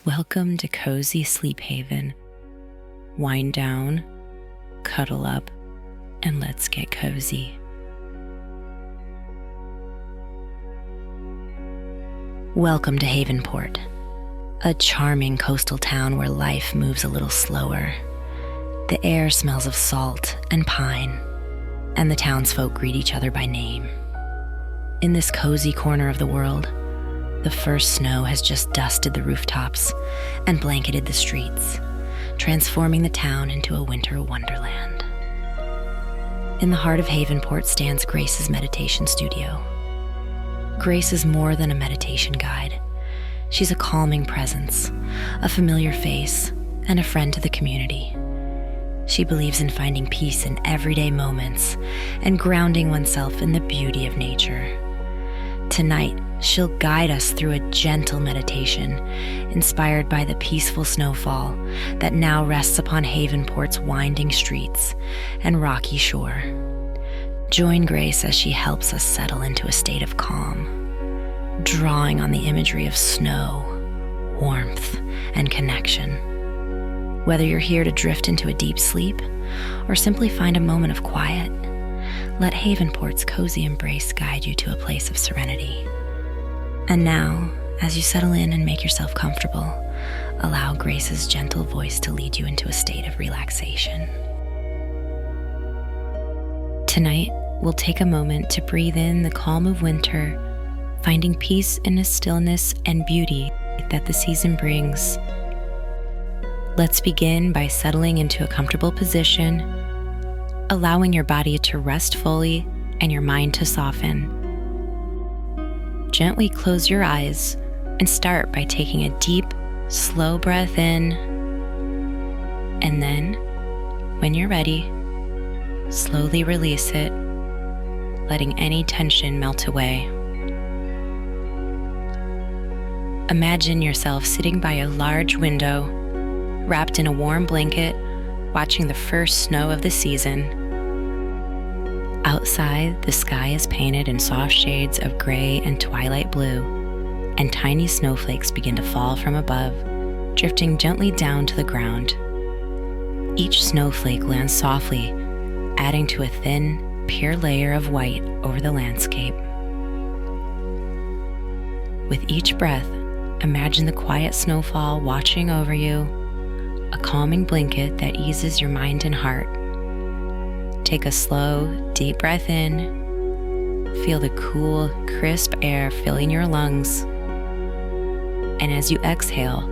Welcome to Cozy Sleep Haven. Wind down, cuddle up, and let's get cozy. Welcome to Havenport, a charming coastal town where life moves a little slower. The air smells of salt and pine, and the townsfolk greet each other by name. In this cozy corner of the world, the first snow has just dusted the rooftops and blanketed the streets, transforming the town into a winter wonderland. In the heart of Havenport stands Grace's meditation studio. Grace is more than a meditation guide. She's a calming presence, a familiar face, and a friend to the community. She believes in finding peace in everyday moments and grounding oneself in the beauty of nature. Tonight, she'll guide us through a gentle meditation inspired by the peaceful snowfall that now rests upon Havenport's winding streets and rocky shore. Join Grace as she helps us settle into a state of calm, drawing on the imagery of snow, warmth, and connection. Whether you're here to drift into a deep sleep or simply find a moment of quiet, let Havenport's cozy embrace guide you to a place of serenity. And now, as you settle in and make yourself comfortable, allow Grace's gentle voice to lead you into a state of relaxation. Tonight, we'll take a moment to breathe in the calm of winter, finding peace in the stillness and beauty that the season brings. Let's begin by settling into a comfortable position, allowing your body to rest fully and your mind to soften. Gently close your eyes and start by taking a deep, slow breath in. And then, when you're ready, slowly release it, letting any tension melt away. Imagine yourself sitting by a large window, wrapped in a warm blanket, watching the first snow of the season. Outside, the sky is painted in soft shades of gray and twilight blue, and tiny snowflakes begin to fall from above, drifting gently down to the ground. Each snowflake lands softly, adding to a thin, pure layer of white over the landscape. With each breath, imagine the quiet snowfall watching over you, a calming blanket that eases your mind and heart. Take a slow, deep breath in. Feel the cool, crisp air filling your lungs. And as you exhale,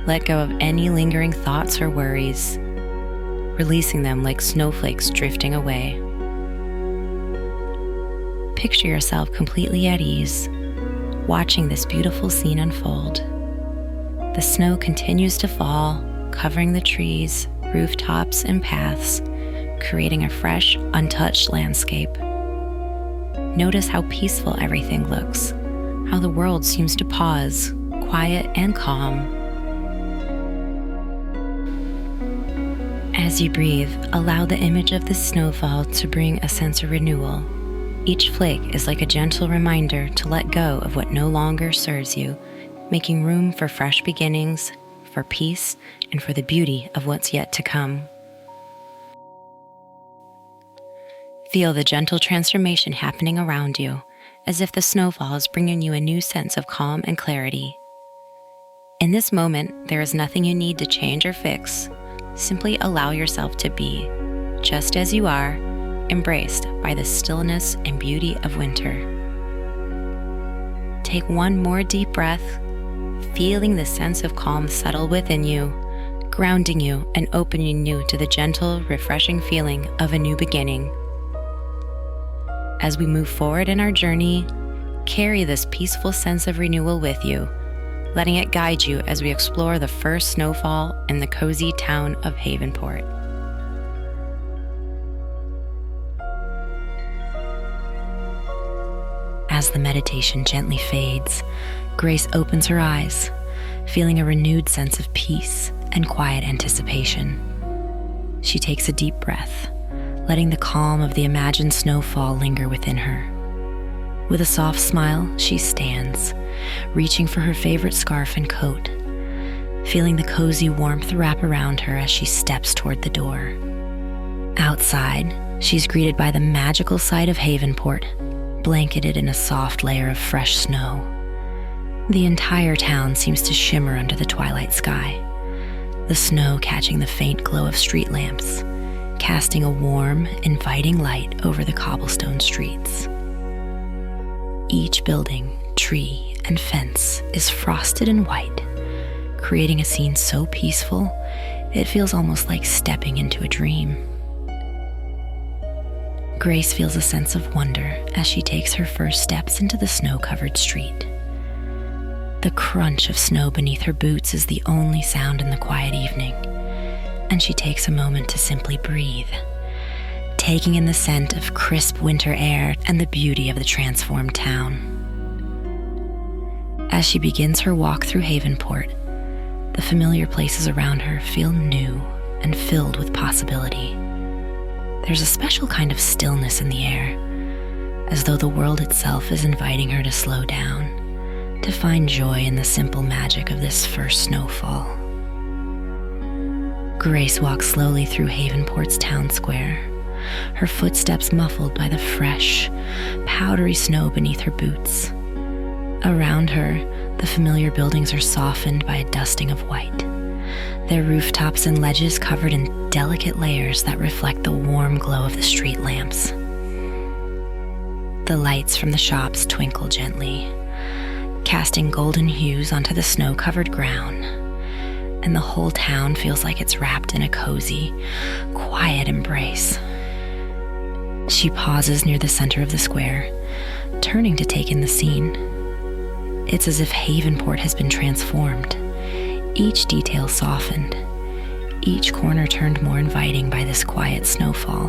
let go of any lingering thoughts or worries, releasing them like snowflakes drifting away. Picture yourself completely at ease, watching this beautiful scene unfold. The snow continues to fall, covering the trees, rooftops, and paths, creating a fresh, untouched landscape. Notice how peaceful everything looks, how the world seems to pause, quiet and calm. As you breathe, allow the image of the snowfall to bring a sense of renewal. Each flake is like a gentle reminder to let go of what no longer serves you, making room for fresh beginnings, for peace, and for the beauty of what's yet to come. Feel the gentle transformation happening around you, as if the snowfall is bringing you a new sense of calm and clarity. In this moment, there is nothing you need to change or fix. Simply allow yourself to be, just as you are, embraced by the stillness and beauty of winter. Take one more deep breath, feeling the sense of calm settle within you, grounding you and opening you to the gentle, refreshing feeling of a new beginning. As we move forward in our journey, carry this peaceful sense of renewal with you, letting it guide you as we explore the first snowfall in the cozy town of Havenport. As the meditation gently fades, Grace opens her eyes, feeling a renewed sense of peace and quiet anticipation. She takes a deep breath, letting the calm of the imagined snowfall linger within her. With a soft smile, she stands, reaching for her favorite scarf and coat. feeling the cozy warmth wrap around her as she steps toward the door. Outside, she's greeted by the magical sight of Havenport, blanketed in a soft layer of fresh snow. The entire town seems to shimmer under the twilight sky, the snow catching the faint glow of street lamps, casting a warm, inviting light over the cobblestone streets. Each building, tree, and fence is frosted in white, creating a scene so peaceful, it feels almost like stepping into a dream. Grace feels a sense of wonder as she takes her first steps into the snow-covered street. The crunch of snow beneath her boots is the only sound in the quiet evening, and she takes a moment to simply breathe, taking in the scent of crisp winter air and the beauty of the transformed town. As she begins her walk through Havenport, the familiar places around her feel new and filled with possibility. There's a special kind of stillness in the air, as though the world itself is inviting her to slow down, to find joy in the simple magic of this first snowfall. Grace walks slowly through Havenport's town square, her footsteps muffled by the fresh, powdery snow beneath her boots. Around her, the familiar buildings are softened by a dusting of white, their rooftops and ledges covered in delicate layers that reflect the warm glow of the street lamps. The lights from the shops twinkle gently, casting golden hues onto the snow-covered ground, and the whole town feels like it's wrapped in a cozy, quiet embrace. She pauses near the center of the square, turning to take in the scene. It's as if Havenport has been transformed, each detail softened, each corner turned more inviting by this quiet snowfall.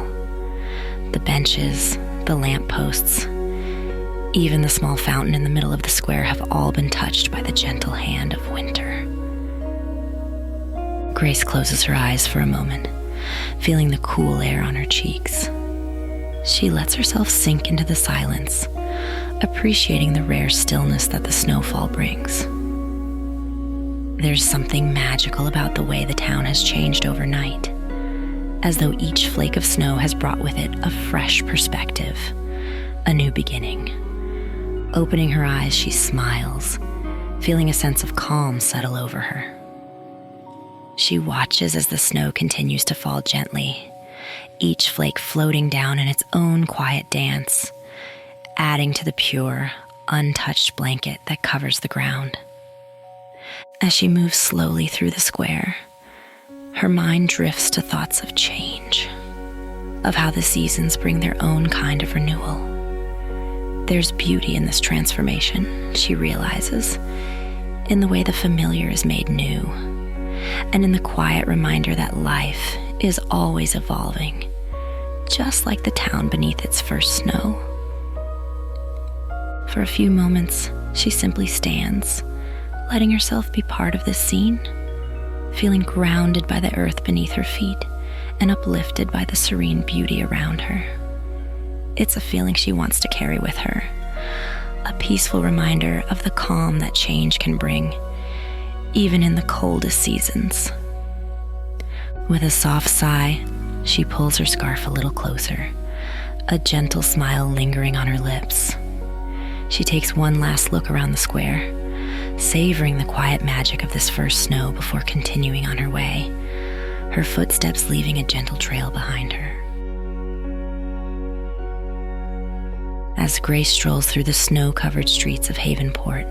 The benches, the lampposts, even the small fountain in the middle of the square have all been touched by the gentle hand of winter. Grace closes her eyes for a moment, feeling the cool air on her cheeks. She lets herself sink into the silence, appreciating the rare stillness that the snowfall brings. There's something magical about the way the town has changed overnight, as though each flake of snow has brought with it a fresh perspective, a new beginning. Opening her eyes, she smiles, feeling a sense of calm settle over her. She watches as the snow continues to fall gently, each flake floating down in its own quiet dance, adding to the pure, untouched blanket that covers the ground. As she moves slowly through the square, her mind drifts to thoughts of change, of how the seasons bring their own kind of renewal. There's beauty in this transformation, she realizes, in the way the familiar is made new, and in the quiet reminder that life is always evolving, just like the town beneath its first snow. For a few moments, she simply stands, letting herself be part of this scene, feeling grounded by the earth beneath her feet and uplifted by the serene beauty around her. It's a feeling she wants to carry with her, a peaceful reminder of the calm that change can bring, even in the coldest seasons. With a soft sigh, she pulls her scarf a little closer, a gentle smile lingering on her lips. She takes one last look around the square, savoring the quiet magic of this first snow before continuing on her way, her footsteps leaving a gentle trail behind her. As Grace strolls through the snow-covered streets of Havenport,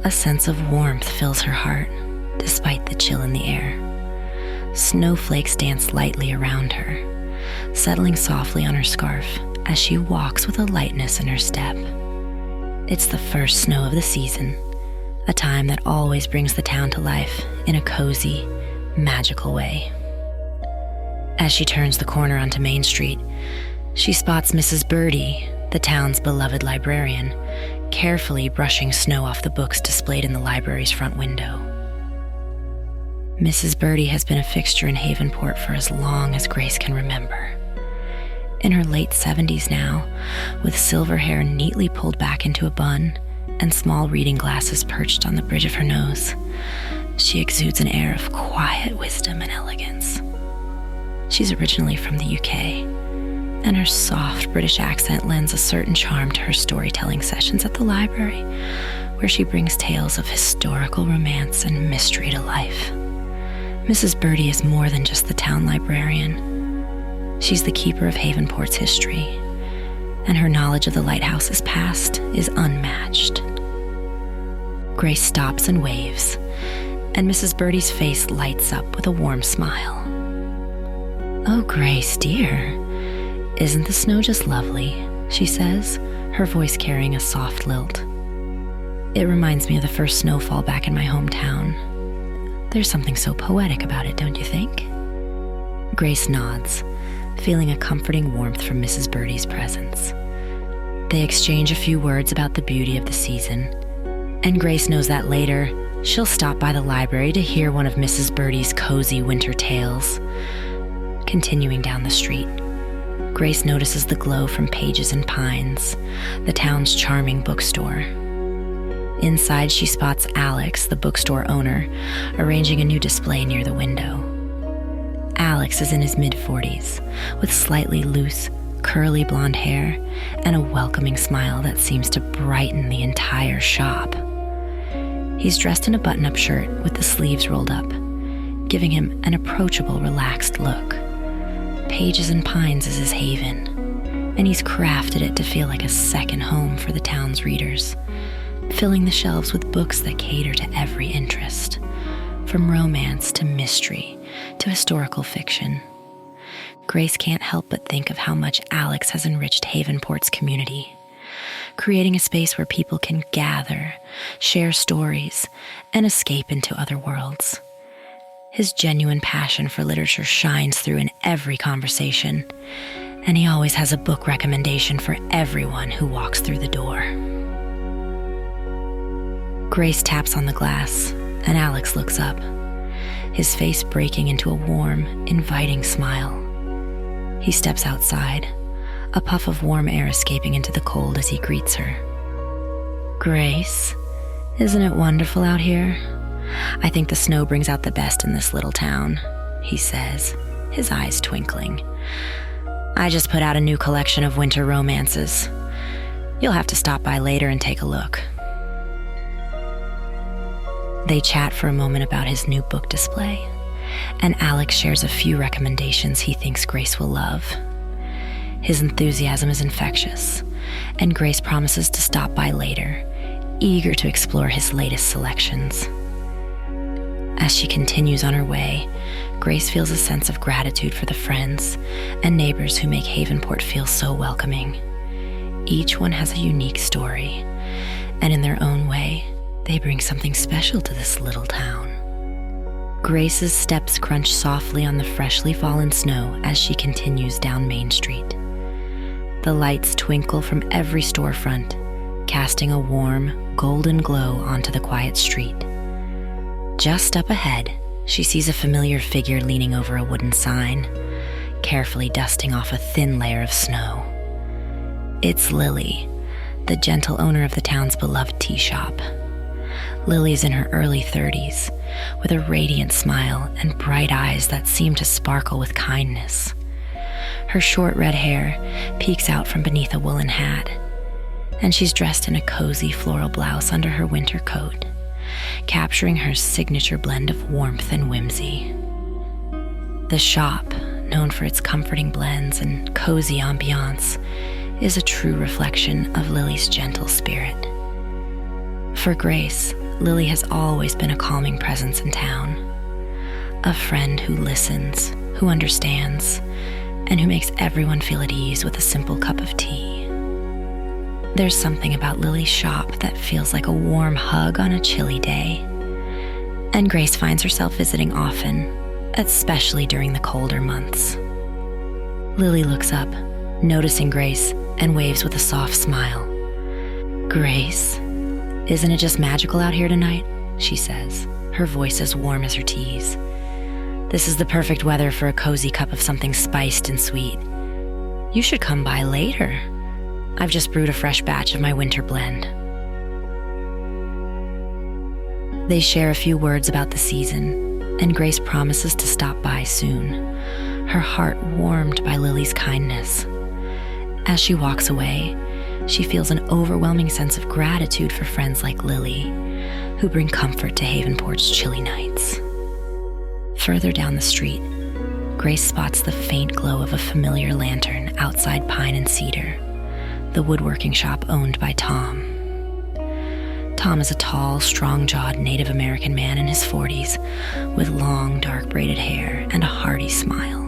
a sense of warmth fills her heart, despite the chill in the air. Snowflakes dance lightly around her, settling softly on her scarf as she walks with a lightness in her step. It's the first snow of the season, a time that always brings the town to life in a cozy, magical way. As she turns the corner onto Main Street, she spots Mrs. Birdie, the town's beloved librarian, carefully brushing snow off the books displayed in the library's front window. Mrs. Birdie has been a fixture in Havenport for as long as Grace can remember. In her late 70s now, with silver hair neatly pulled back into a bun and small reading glasses perched on the bridge of her nose, She exudes an air of quiet wisdom and elegance. She's originally from the UK, and her soft British accent lends a certain charm to her storytelling sessions at the library, where she brings tales of historical romance and mystery to life. Mrs. Birdie is more than just the town librarian. She's the keeper of Havenport's history, and her knowledge of the lighthouse's past is unmatched. Grace stops and waves, and Mrs. Birdie's face lights up with a warm smile. "Oh, Grace, dear, isn't the snow just lovely?" she says, her voice carrying a soft lilt. "It reminds me of the first snowfall back in my hometown. There's something so poetic about it, don't you think?" Grace nods, feeling a comforting warmth from Mrs. Birdie's presence. They exchange a few words about the beauty of the season, and Grace knows that later she'll stop by the library to hear one of Mrs. Birdie's cozy winter tales. Continuing down the street, Grace notices the glow from Pages and Pines, the town's charming bookstore. Inside, she spots Alex, the bookstore owner, arranging a new display near the window. Alex is in his mid-40s, with slightly loose, curly blonde hair and a welcoming smile that seems to brighten the entire shop. He's dressed in a button-up shirt with the sleeves rolled up, giving him an approachable, relaxed look. Pages and Pines is his haven, and he's crafted it to feel like a second home for the town's readers, filling the shelves with books that cater to every interest, from romance to mystery to historical fiction. Grace can't help but think of how much Alex has enriched Havenport's community, creating a space where people can gather, share stories, and escape into other worlds. His genuine passion for literature shines through in every conversation, and he always has a book recommendation for everyone who walks through the door. Grace taps on the glass, and Alex looks up, his face breaking into a warm, inviting smile. He steps outside, a puff of warm air escaping into the cold as he greets her. "Grace, isn't it wonderful out here? I think the snow brings out the best in this little town," he says, his eyes twinkling. "I just put out a new collection of winter romances. You'll have to stop by later and take a look." They chat for a moment about his new book display, and Alex shares a few recommendations he thinks Grace will love. His enthusiasm is infectious, and Grace promises to stop by later, eager to explore his latest selections. As she continues on her way, Grace feels a sense of gratitude for the friends and neighbors who make Havenport feel so welcoming. Each one has a unique story, and in their own way, they bring something special to this little town. Grace's steps crunch softly on the freshly fallen snow as she continues down Main Street. The lights twinkle from every storefront, casting a warm, golden glow onto the quiet street. Just up ahead, she sees a familiar figure leaning over a wooden sign, carefully dusting off a thin layer of snow. It's Lily, the gentle owner of the town's beloved tea shop. Lily's in her early 30s, with a radiant smile and bright eyes that seem to sparkle with kindness. Her short red hair peeks out from beneath a woolen hat, and she's dressed in a cozy floral blouse under her winter coat, capturing her signature blend of warmth and whimsy. The shop, known for its comforting blends and cozy ambiance, is a true reflection of Lily's gentle spirit. For Grace, Lily has always been a calming presence in town, a friend who listens, who understands, and who makes everyone feel at ease with a simple cup of tea. There's something about Lily's shop that feels like a warm hug on a chilly day, and Grace finds herself visiting often, especially during the colder months. Lily looks up, noticing Grace, and waves with a soft smile. "Grace, isn't it just magical out here tonight?" she says, her voice as warm as her teas. "This is the perfect weather for a cozy cup of something spiced and sweet. You should come by later. I've just brewed a fresh batch of my winter blend." They share a few words about the season, and Grace promises to stop by soon, her heart warmed by Lily's kindness. As she walks away, she feels an overwhelming sense of gratitude for friends like Lily, who bring comfort to Havenport's chilly nights. Further down the street, Grace spots the faint glow of a familiar lantern outside Pine and Cedar, the woodworking shop owned by Tom. Tom is a tall, strong-jawed Native American man in his 40s, with long, dark braided hair and a hearty smile.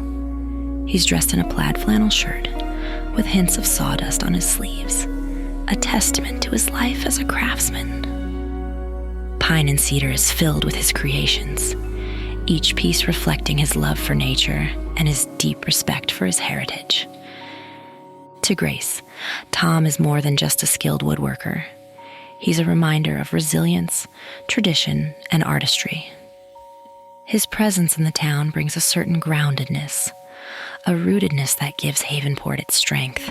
He's dressed in a plaid flannel shirt, with hints of sawdust on his sleeves, a testament to his life as a craftsman. Pine and Cedar is filled with his creations, each piece reflecting his love for nature and his deep respect for his heritage. To Grace, Tom is more than just a skilled woodworker. He's a reminder of resilience, tradition, and artistry. His presence in the town brings a certain groundedness, a rootedness that gives Havenport its strength.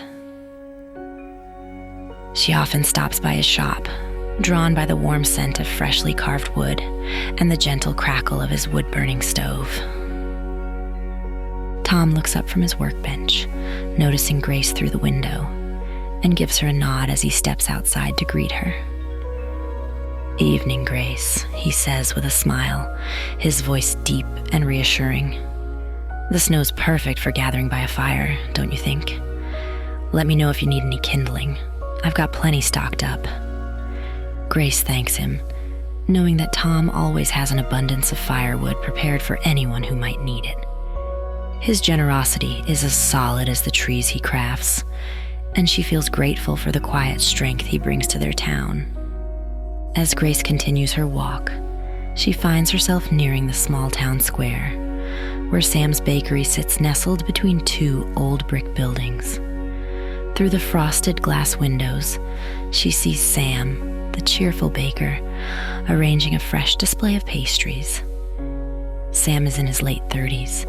She often stops by his shop, drawn by the warm scent of freshly carved wood and the gentle crackle of his wood-burning stove. Tom looks up from his workbench, noticing Grace through the window, and gives her a nod as he steps outside to greet her. "Evening, Grace," he says with a smile, his voice deep and reassuring. "The snow's perfect for gathering by a fire, don't you think? Let me know if you need any kindling. I've got plenty stocked up." Grace thanks him, knowing that Tom always has an abundance of firewood prepared for anyone who might need it. His generosity is as solid as the trees he crafts, and she feels grateful for the quiet strength he brings to their town. As Grace continues her walk, she finds herself nearing the small town square, where Sam's bakery sits nestled between two old brick buildings. Through the frosted glass windows, she sees Sam, the cheerful baker, arranging a fresh display of pastries. Sam is in his late 30s,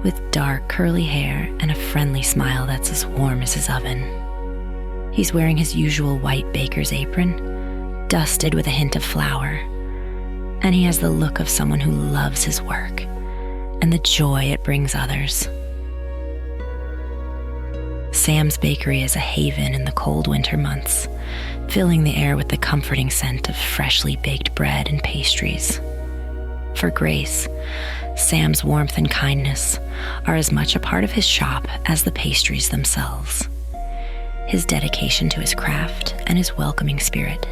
with dark curly hair and a friendly smile that's as warm as his oven. He's wearing his usual white baker's apron, dusted with a hint of flour, and he has the look of someone who loves his work and the joy it brings others. Sam's bakery is a haven in the cold winter months, filling the air with the comforting scent of freshly baked bread and pastries. For Grace, Sam's warmth and kindness are as much a part of his shop as the pastries themselves. His dedication to his craft and his welcoming spirit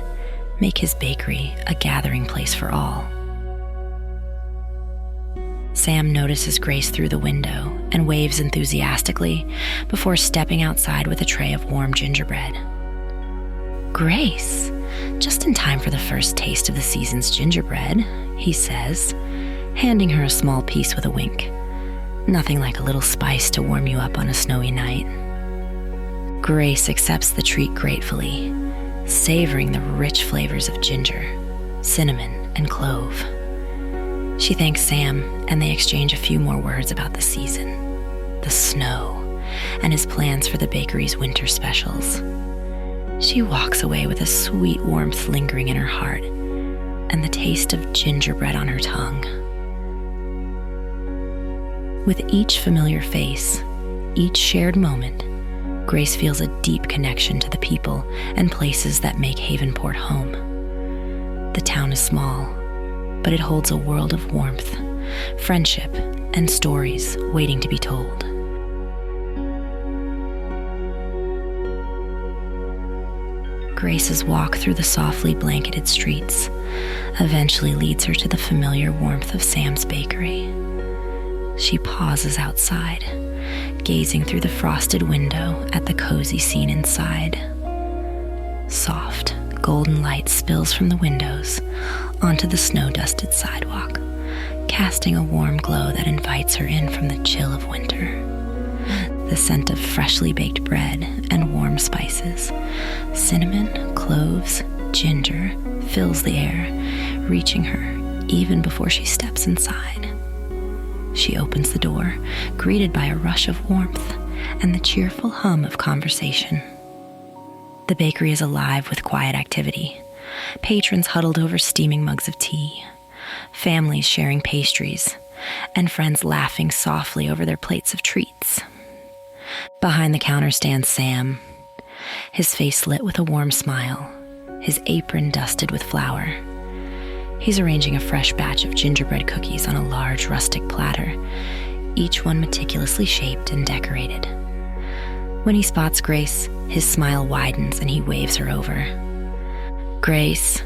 make his bakery a gathering place for all. Sam notices Grace through the window and waves enthusiastically before stepping outside with a tray of warm gingerbread. "Grace, just in time for the first taste of the season's gingerbread," he says, handing her a small piece with a wink. "Nothing like a little spice to warm you up on a snowy night." Grace accepts the treat gratefully, savoring the rich flavors of ginger, cinnamon, and clove. She thanks Sam, and they exchange a few more words about the season, the snow, and his plans for the bakery's winter specials. She walks away with a sweet warmth lingering in her heart and the taste of gingerbread on her tongue. With each familiar face, each shared moment, Grace feels a deep connection to the people and places that make Havenport home. The town is small, but it holds a world of warmth, friendship, and stories waiting to be told. Grace's walk through the softly blanketed streets eventually leads her to the familiar warmth of Sam's bakery. She pauses outside, gazing through the frosted window at the cozy scene inside. Soft, golden light spills from the windows onto the snow-dusted sidewalk, casting a warm glow that invites her in from the chill of winter. The scent of freshly baked bread and warm spices, cinnamon, cloves, ginger, fills the air, reaching her even before she steps inside. She opens the door, greeted by a rush of warmth and the cheerful hum of conversation. The bakery is alive with quiet activity. patrons huddled over steaming mugs of tea, families sharing pastries, and friends laughing softly over their plates of treats. Behind the counter stands Sam, his face lit with a warm smile, his apron dusted with flour. He's arranging a fresh batch of gingerbread cookies on a large rustic platter, each one meticulously shaped and decorated. When he spots Grace, his smile widens and he waves her over. "Grace,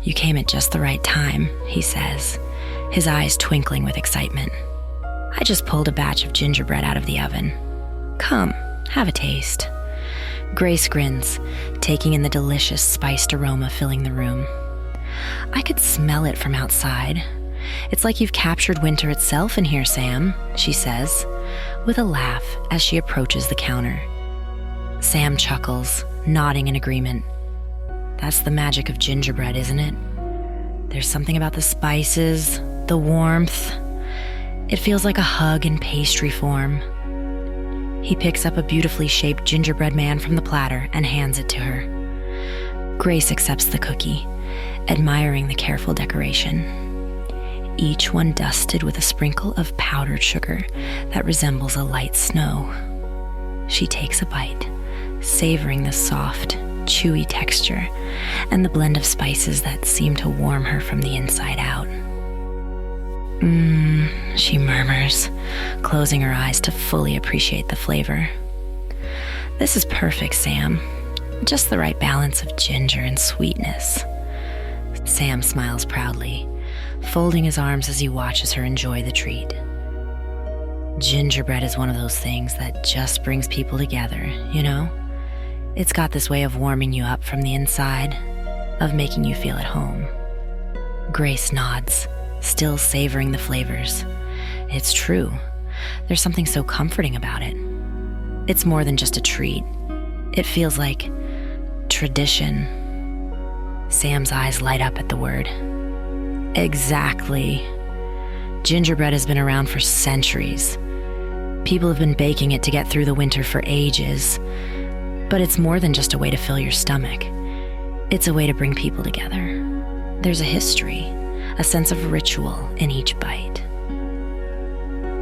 you came at just the right time," he says, his eyes twinkling with excitement. "I just pulled a batch of gingerbread out of the oven. Come, have a taste." Grace grins, taking in the delicious spiced aroma filling the room. "I could smell it from outside. It's like you've captured winter itself in here, Sam," she says, with a laugh as she approaches the counter. Sam chuckles, nodding in agreement. That's the magic of gingerbread, isn't it? There's something about the spices, the warmth. It feels like a hug in pastry form. He picks up a beautifully shaped gingerbread man from the platter and hands it to her. Grace accepts the cookie, admiring the careful decoration. Each one dusted with a sprinkle of powdered sugar that resembles a light snow. She takes a bite, savoring the soft, chewy texture and the blend of spices that seem to warm her from the inside out. She murmurs, closing her eyes to fully appreciate the flavor. "This is perfect, Sam. Just the right balance of ginger and sweetness." Sam smiles proudly, folding his arms as he watches her enjoy the treat. Gingerbread is one of those things that just brings people together, you know? It's got this way of warming you up from the inside, of making you feel at home. Grace nods, still savoring the flavors. It's true. There's something so comforting about it. It's more than just a treat. It feels like tradition. Sam's eyes light up at the word. Exactly. Gingerbread has been around for centuries. People have been baking it to get through the winter for ages. But it's more than just a way to fill your stomach. It's a way to bring people together. There's a history, a sense of ritual in each bite.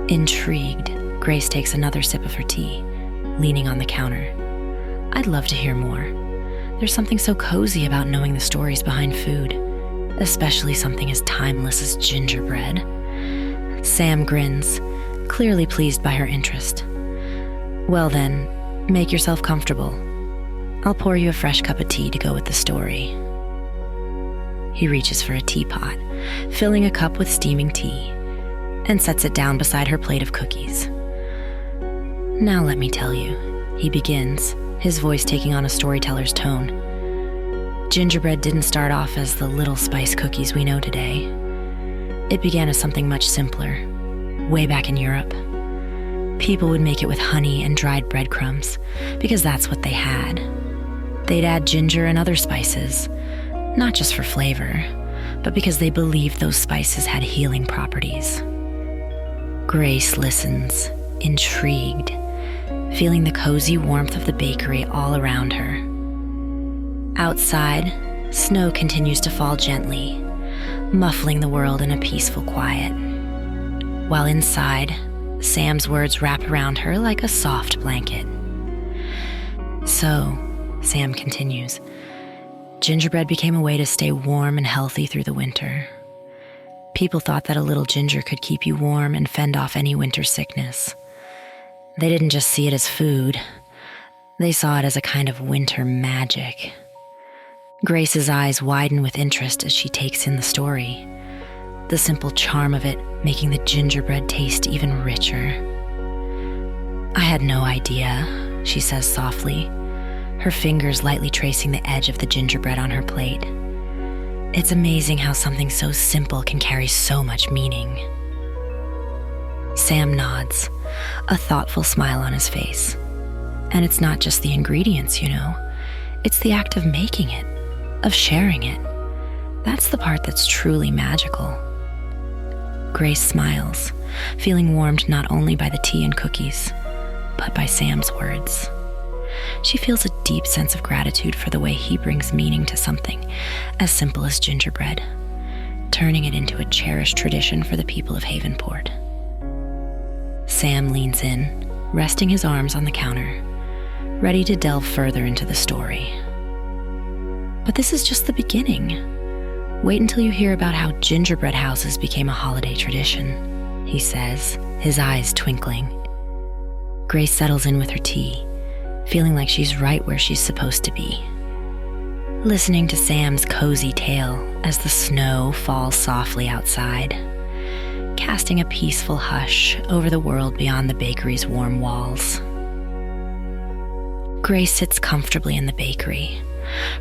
Intrigued, Grace takes another sip of her tea, leaning on the counter. "I'd love to hear more. There's something so cozy about knowing the stories behind food, especially something as timeless as gingerbread." Sam grins, clearly pleased by her interest. "Well then, make yourself comfortable. I'll pour you a fresh cup of tea to go with the story." He reaches for a teapot, filling a cup with steaming tea, and sets it down beside her plate of cookies. "Now let me tell you," he begins, his voice taking on a storyteller's tone. "Gingerbread didn't start off as the little spice cookies we know today. It began as something much simpler, way back in Europe. People would make it with honey and dried breadcrumbs, because that's what they had. They'd add ginger and other spices, not just for flavor, but because they believed those spices had healing properties." Grace listens, intrigued, feeling the cozy warmth of the bakery all around her. Outside, snow continues to fall gently, muffling the world in a peaceful quiet. While inside, Sam's words wrap around her like a soft blanket. "So," Sam continues, "gingerbread became a way to stay warm and healthy through the winter. People thought that a little ginger could keep you warm and fend off any winter sickness. They didn't just see it as food. They saw it as a kind of winter magic." Grace's eyes widen with interest as she takes in the story, the simple charm of it making the gingerbread taste even richer. "I had no idea," she says softly, her fingers lightly tracing the edge of the gingerbread on her plate. "It's amazing how something so simple can carry so much meaning." Sam nods, a thoughtful smile on his face. "And it's not just the ingredients, you know. It's the act of making it, of sharing it. That's the part that's truly magical." Grace smiles, feeling warmed not only by the tea and cookies, but by Sam's words. she feels a deep sense of gratitude for the way he brings meaning to something as simple as gingerbread, turning it into a cherished tradition for the people of Havenport. Sam leans in, resting his arms on the counter, ready to delve further into the story. But this is just the beginning. Wait until you hear about how gingerbread houses became a holiday tradition, he says, his eyes twinkling. Grace settles in with her tea, feeling like she's right where she's supposed to be. Listening to Sam's cozy tale as the snow falls softly outside, casting a peaceful hush over the world beyond the bakery's warm walls. Grace sits comfortably in the bakery,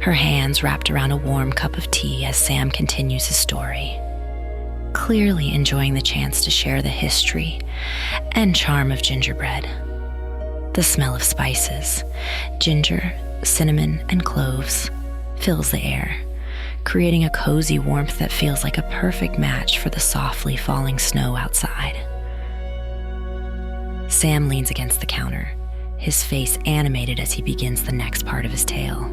her hands wrapped around a warm cup of tea as Sam continues his story, clearly enjoying the chance to share the history and charm of gingerbread. The smell of spices, ginger, cinnamon, and cloves fills the air, creating a cozy warmth that feels like a perfect match for the softly falling snow outside. Sam leans against the counter, his face animated as he begins the next part of his tale.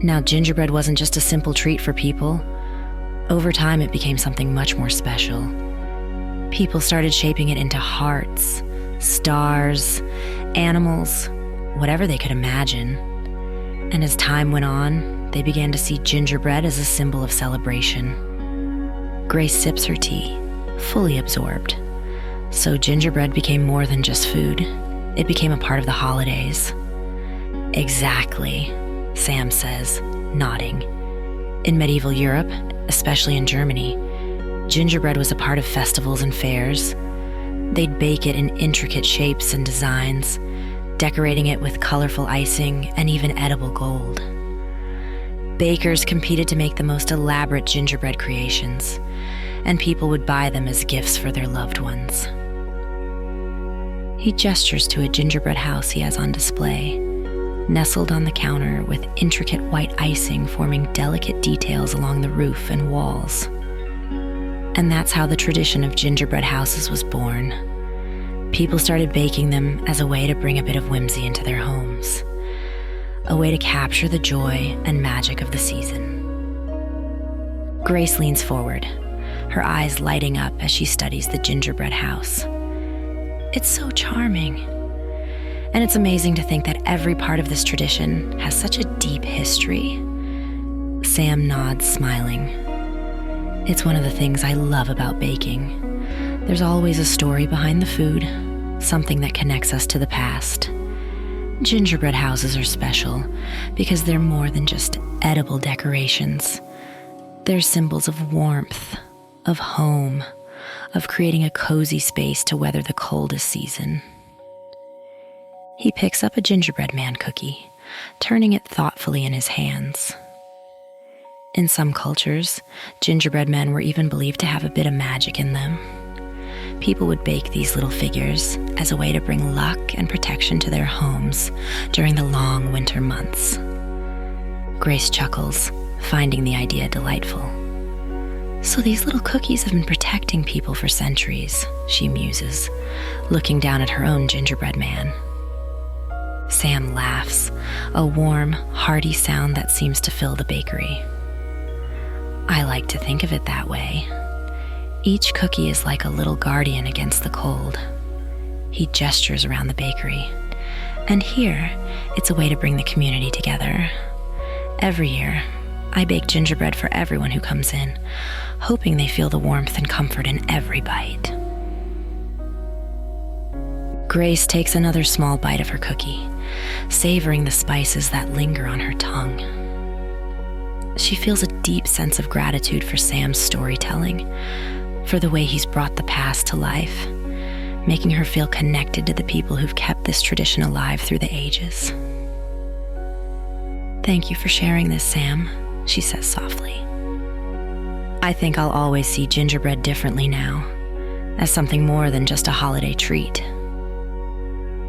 Now, gingerbread wasn't just a simple treat for people. Over time, it became something much more special. People started shaping it into hearts, stars, animals, whatever they could imagine. And as time went on, they began to see gingerbread as a symbol of celebration. Grace sips her tea, fully absorbed. So gingerbread became more than just food. It became a part of the holidays. Exactly, Sam says, nodding. In medieval Europe, especially in Germany, gingerbread was a part of festivals and fairs. They'd bake it in intricate shapes and designs, decorating it with colorful icing and even edible gold. Bakers competed to make the most elaborate gingerbread creations, and people would buy them as gifts for their loved ones. He gestures to a gingerbread house he has on display, nestled on the counter with intricate white icing forming delicate details along the roof and walls. And that's how the tradition of gingerbread houses was born. People started baking them as a way to bring a bit of whimsy into their homes, a way to capture the joy and magic of the season. Grace leans forward, her eyes lighting up as she studies the gingerbread house. It's so charming. And it's amazing to think that every part of this tradition has such a deep history. Sam nods, smiling. It's one of the things I love about baking. There's always a story behind the food, something that connects us to the past. Gingerbread houses are special because they're more than just edible decorations. They're symbols of warmth, of home, of creating a cozy space to weather the coldest season. He picks up a gingerbread man cookie, turning it thoughtfully in his hands. In some cultures, gingerbread men were even believed to have a bit of magic in them. People would bake these little figures as a way to bring luck and protection to their homes during the long winter months. Grace chuckles, finding the idea delightful. So these little cookies have been protecting people for centuries, she muses, looking down at her own gingerbread man. Sam laughs, a warm, hearty sound that seems to fill the bakery. I like to think of it that way. Each cookie is like a little guardian against the cold. He gestures around the bakery. And here, it's a way to bring the community together. Every year, I bake gingerbread for everyone who comes in, hoping they feel the warmth and comfort in every bite. Grace takes another small bite of her cookie, savoring the spices that linger on her tongue. She feels a deep sense of gratitude for Sam's storytelling, for the way he's brought the past to life, making her feel connected to the people who've kept this tradition alive through the ages. Thank you for sharing this, Sam, she says softly. I think I'll always see gingerbread differently now, as something more than just a holiday treat.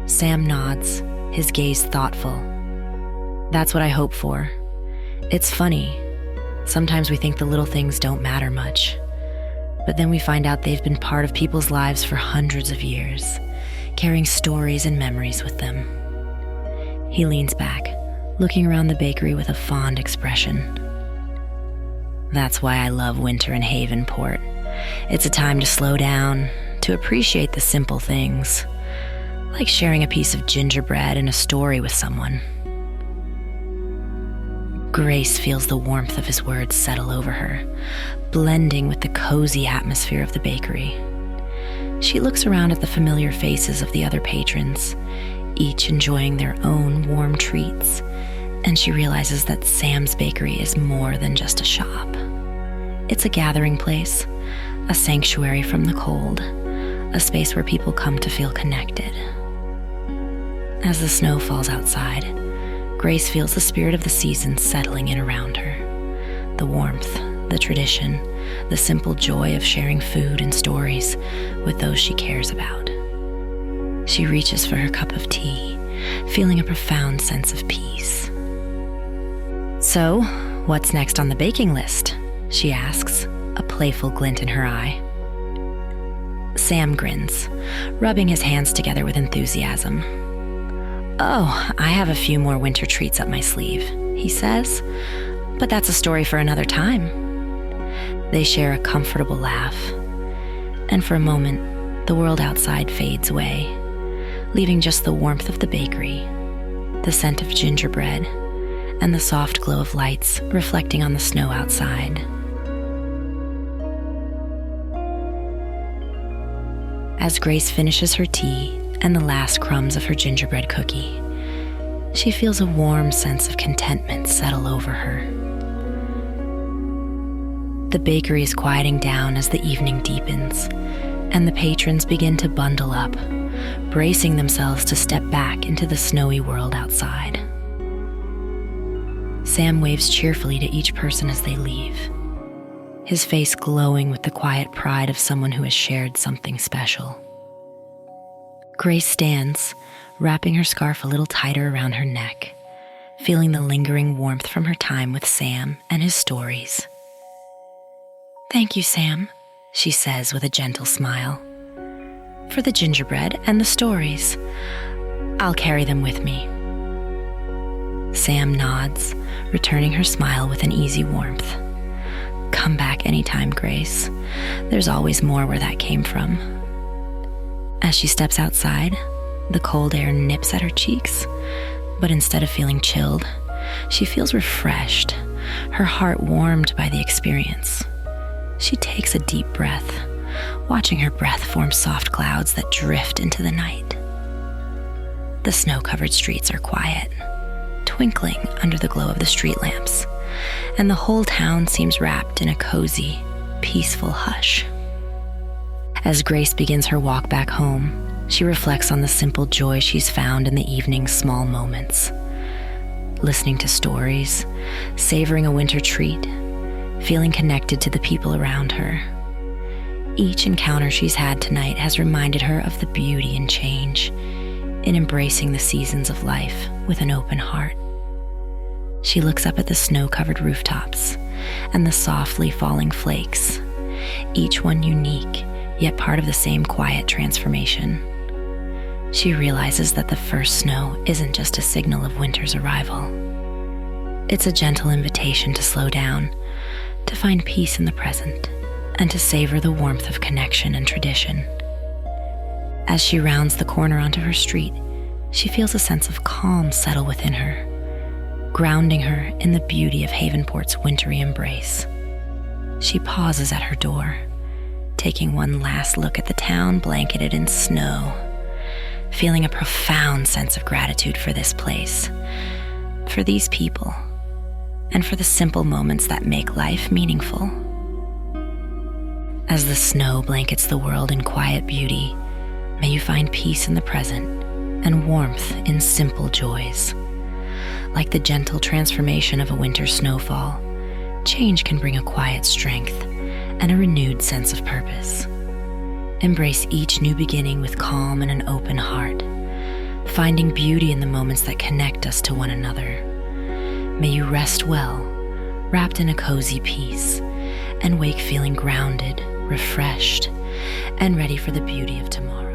Sam nods, his gaze thoughtful. That's what I hope for. It's funny. Sometimes we think the little things don't matter much, but then we find out they've been part of people's lives for hundreds of years, carrying stories and memories with them. He leans back, looking around the bakery with a fond expression. That's why I love winter in Havenport. It's a time to slow down, to appreciate the simple things, like sharing a piece of gingerbread and a story with someone. Grace feels the warmth of his words settle over her, blending with the cozy atmosphere of the bakery. She looks around at the familiar faces of the other patrons, each enjoying their own warm treats, and she realizes that Sam's Bakery is more than just a shop. It's a gathering place, a sanctuary from the cold, a space where people come to feel connected. As the snow falls outside, Grace feels the spirit of the season settling in around her. The warmth, the tradition, the simple joy of sharing food and stories with those she cares about. She reaches for her cup of tea, feeling a profound sense of peace. So, what's next on the baking list? She asks, a playful glint in her eye. Sam grins, rubbing his hands together with enthusiasm. Oh, I have a few more winter treats up my sleeve, he says, but that's a story for another time. They share a comfortable laugh, and for a moment, the world outside fades away, leaving just the warmth of the bakery, the scent of gingerbread, and the soft glow of lights reflecting on the snow outside. As Grace finishes her tea and the last crumbs of her gingerbread cookie, she feels a warm sense of contentment settle over her. The bakery is quieting down as the evening deepens, and the patrons begin to bundle up, bracing themselves to step back into the snowy world outside. Sam waves cheerfully to each person as they leave, his face glowing with the quiet pride of someone who has shared something special. Grace stands, wrapping her scarf a little tighter around her neck, feeling the lingering warmth from her time with Sam and his stories. Thank you, Sam, she says with a gentle smile, for the gingerbread and the stories. I'll carry them with me. Sam nods, returning her smile with an easy warmth. Come back anytime, Grace. There's always more where that came from. As she steps outside, the cold air nips at her cheeks, but instead of feeling chilled, she feels refreshed, her heart warmed by the experience. She takes a deep breath, watching her breath form soft clouds that drift into the night. The snow-covered streets are quiet, twinkling under the glow of the street lamps, and the whole town seems wrapped in a cozy, peaceful hush. As Grace begins her walk back home, she reflects on the simple joy she's found in the evening's small moments. Listening to stories, savoring a winter treat, feeling connected to the people around her. Each encounter she's had tonight has reminded her of the beauty and change in embracing the seasons of life with an open heart. She looks up at the snow-covered rooftops and the softly falling flakes, each one unique, yet part of the same quiet transformation. She realizes that the first snow isn't just a signal of winter's arrival. It's a gentle invitation to slow down, to find peace in the present, and to savor the warmth of connection and tradition. As she rounds the corner onto her street, she feels a sense of calm settle within her, grounding her in the beauty of Havenport's wintry embrace. She pauses at her door, taking one last look at the town blanketed in snow, feeling a profound sense of gratitude for this place, for these people, and for the simple moments that make life meaningful. As the snow blankets the world in quiet beauty, may you find peace in the present and warmth in simple joys. Like the gentle transformation of a winter snowfall, change can bring a quiet strength and a renewed sense of purpose. Embrace each new beginning with calm and an open heart, finding beauty in the moments that connect us to one another. May you rest well, wrapped in a cozy peace, and wake feeling grounded, refreshed, and ready for the beauty of tomorrow.